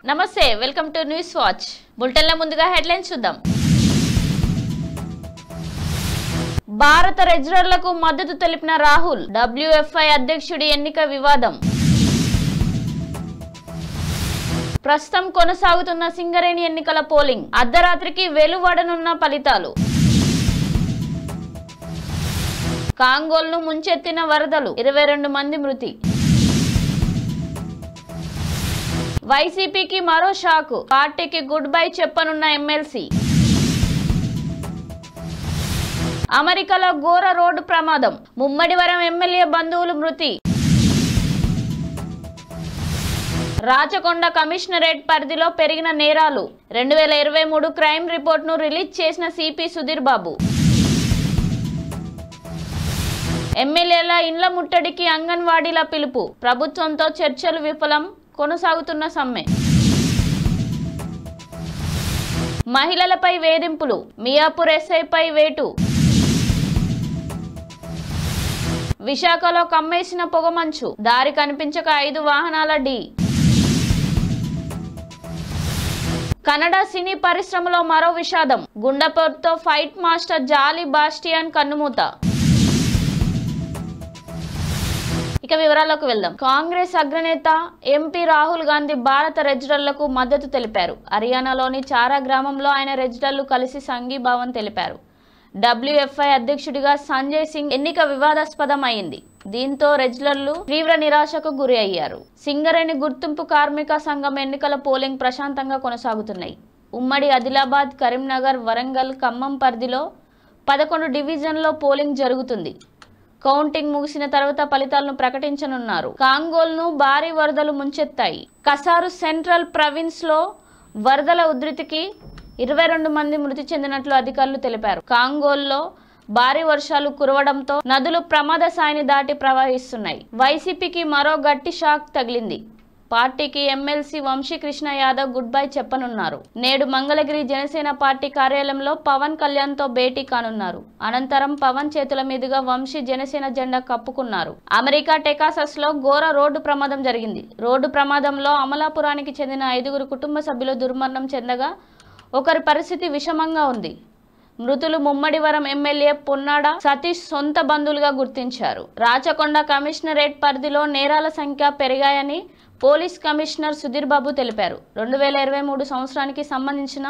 నమస్తే welcome to news watch బులెటిన్ల ముందుగా headlines చూద్దాం. భారత రెజ్లర్లకు మద్దతు తెలిపిన రాహుల్, WFI అధ్యక్షుడి ఎన్నిక వివాదం. ప్రస్తుతం కొనసాగుతున్న సింగరేణి ఎన్నికల పోలింగ్, అర్ధరాత్రికి వెలువడనున్న ఫలితాలు. కాంగోల్ను ముంచెత్తిన వరదలు, 22 మంది మృతి. వైసీపీకి మరో షాకు, పార్టీకి గుడ్ బై చెప్పనున్న ఎమ్మెల్సీ. అమెరికాలో ఘోర రోడ్డు ప్రమాదం, ముమ్మడివరం ఎమ్మెల్యే బంధువులు మృతి. రాచకొండ కమిషనరేట్ పరిధిలో పెరిగిన నేరాలు, 2023 క్రైమ్ రిపోర్ట్ను రిలీజ్ చేసిన సిపి సుధీర్ బాబు. ఎమ్మెల్యేల ఇండ్ల ముట్టడికి అంగన్వాడీల పిలుపు, ప్రభుత్వంతో చర్చలు విఫలం, కొనసాగుతున్న సమ్మె. మహిళలపై వేధింపులు, మియాపూర్ ఎస్ఐపై వేటు. విశాఖలో కమ్మేసిన పొగమంచు, దారి కనిపించక 5 వాహనాల ఢీ. కన్నడ సినీ పరిశ్రమలో మరో విషాదం, గుండెపోటుతో ఫైట్ మాస్టర్ జాలీ బాస్టియన్ కన్నుమూత. ఇక వివరాల్లోకి వెళ్దాం. కాంగ్రెస్ అగ్రనేత ఎంపీ రాహుల్ గాంధీ భారత రెజ్లర్లకు మద్దతు తెలిపారు. హర్యానాలోని చారా గ్రామంలో ఆయన రెజ్లర్లు కలిసి సంఘీభావం తెలిపారు. WFI అధ్యక్షుడిగా సంజయ్ సింగ్ ఎన్నిక వివాదాస్పదం అయింది. దీంతో రెజ్లర్లు తీవ్ర నిరాశకు గురి అయ్యారు. సింగరేణి గుర్తింపు కార్మిక సంఘం ఎన్నికల పోలింగ్ ప్రశాంతంగా కొనసాగుతున్నాయి. ఉమ్మడి ఆదిలాబాద్, కరీంనగర్, వరంగల్, ఖమ్మం పరిధిలో 11 డివిజన్లో పోలింగ్ జరుగుతుంది. కౌంటింగ్ ముగిసిన తర్వాత ఫలితాలను ప్రకటించనున్నారు. కాంగోల్ను భారీ వరదలు ముంచెత్తాయి. కసారు సెంట్రల్ ప్రావిన్స్ లో వరదల ఉధృతికి 22 మంది మృతి చెందినట్లు అధికారులు తెలిపారు. కాంగోల్లో భారీ వర్షాలు కురవడంతో నదులు ప్రమాద స్థాయిని దాటి ప్రవహిస్తున్నాయి. వైసీపీకి మరో గట్టి షాక్ తగిలింది. పార్టీకి MLC Vamsikrishna Yadav goodbye చెప్పనున్నారు. నేడు మంగళగిరి జనసేన పార్టీ కార్యాలయంలో పవన్ కళ్యాణ్ తో భేటీ కానున్నారు. అనంతరం పవన్ చేతుల మీదుగా వంశీ జనసేన జెండా కప్పుకున్నారు. అమెరికా టెకాసస్ లో ఘోర రోడ్డు ప్రమాదం జరిగింది. రోడ్డు ప్రమాదంలో అమలాపురానికి చెందిన 5 కుటుంబ సభ్యులు దుర్మరణం చెందగా ఒకరి పరిస్థితి విషమంగా ఉంది. మృతులు ముమ్మడివరం ఎమ్మెల్యే పొన్నాడ సతీష్ సొంత బంధువులుగా గుర్తించారు. రాచకొండ కమిషనరేట్ పరిధిలో నేరాల సంఖ్య పెరిగాయని పోలీస్ కమిషనర్ సుధీర్ బాబు తెలిపారు. 2023 సంవత్సరానికి సంబంధించిన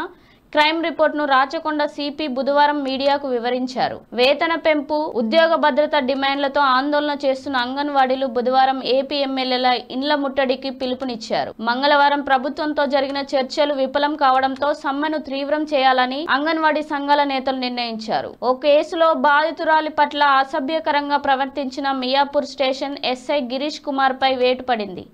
క్రైమ్ రిపోర్ట్ను రాచకొండ సిపి బుధవారం మీడియాకు వివరించారు. వేతన పెంపు, ఉద్యోగ భద్రత డిమాండ్లతో ఆందోళన చేస్తున్న అంగన్వాడీలు బుధవారం ఏపీ ఎమ్మెల్యేల ఇండ్ల ముట్టడికి పిలుపునిచ్చారు. మంగళవారం ప్రభుత్వంతో జరిగిన చర్చలు విఫలం కావడంతో సమ్మెను తీవ్రం చేయాలని అంగన్వాడీ సంఘాల నేతలు నిర్ణయించారు. ఓ కేసులో బాధితురాలి పట్ల అసభ్యకరంగా ప్రవర్తించిన మియాపూర్ స్టేషన్ ఎస్ఐ గిరీష్ కుమార్ పై వేటు పడింది.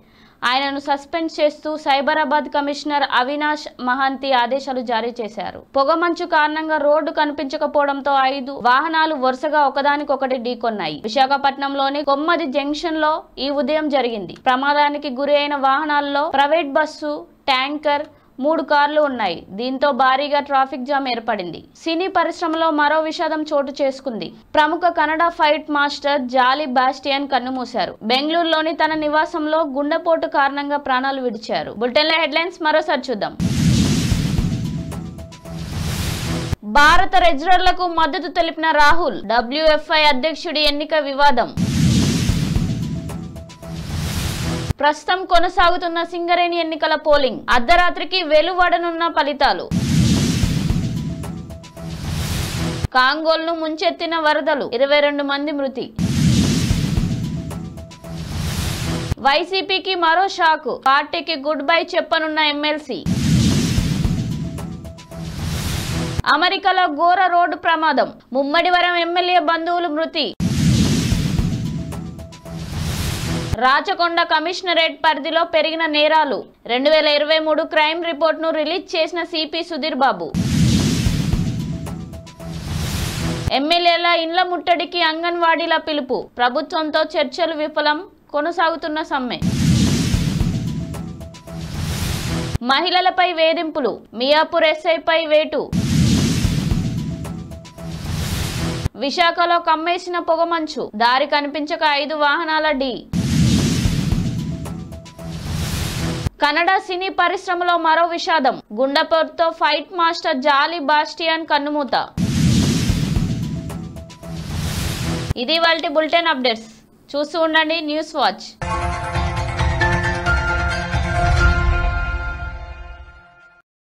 ఆయనను సస్పెండ్ చేస్తూ సైబరాబాద్ కమిషనర్ అవినాష్ మహాంతి ఆదేశాలు జారీ చేశారు. పొగమంచు కారణంగా రోడ్డు కనిపించకపోవడంతో 5 వాహనాలు వరుసగా ఒకదానికొకటి ఢీకొన్నాయి. విశాఖపట్నంలోని కొమ్మది జంక్షన్ లో ఈ ఉదయం జరిగింది. ప్రమాదానికి గురి అయిన వాహనాల్లో ప్రైవేట్ బస్సు, ట్యాంకర్, 3 కార్లు ఉన్నాయి. దీంతో భారీగా ట్రాఫిక్ జామ్ ఏర్పడింది. సినీ పరిశ్రమలో మరో విషాదం చోటు చేసుకుంది. ప్రముఖ కన్నడ ఫైట్ మాస్టర్ జాలీ బాస్టియన్ కన్నుమూశారు. బెంగళూరులోని తన నివాసంలో గుండెపోటు కారణంగా ప్రాణాలు విడిచారు. బులెటిన్ల హెడ్లైన్స్ మరోసారి చూద్దాం. భారత రెజ్లర్లకు మద్దతు తెలిపిన రాహుల్, WFI అధ్యక్షుడి ఎన్నిక వివాదం. ప్రస్తుతం కొనసాగుతున్న సింగరేణి ఎన్నికల పోలింగ్, అర్ధరాత్రికి వెలువడనున్న ఫలితాలు. కాంగోల్ను ముంచెత్తిన వరదలు, 22 మంది మృతి. వైసీపీకి మరో షాకు, పార్టీకి గుడ్ బై చెప్పనున్న ఎమ్మెల్సీ. అమెరికాలో ఘోర రోడ్డు ప్రమాదం, ముమ్మడివరం ఎమ్మెల్యే బంధువులు మృతి. రాచకొండ కమిషనరేట్ పరిధిలో పెరిగిన నేరాలు, 2023 క్రైమ్ రిపోర్ట్ను రిలీజ్ చేసిన సిపి సుధీర్ బాబు. ఎమ్మెల్యేల ఇండ్ల ముట్టడికి అంగన్వాడీల పిలుపు, ప్రభుత్వంతో చర్చలు విఫలం, కొనసాగుతున్న సమ్మె. మహిళలపై వేధింపులు, మియాపూర్ ఎస్ఐపై వేటు. విశాఖలో కమ్మేసిన పొగమంచు, దారి కనిపించక 5 వాహనాల ఢీ. కన్నడ సినీ పరిశ్రమలో మరో విషాదం. గుండెపోటుతో ఫైట్ మాస్టర్ జాలీ బాస్టియన్ కన్నుమూత. ఇది వాల్టి బులెటిన్ అప్డేట్స్. చూస్తూ ఉండండి న్యూస్ వాచ్.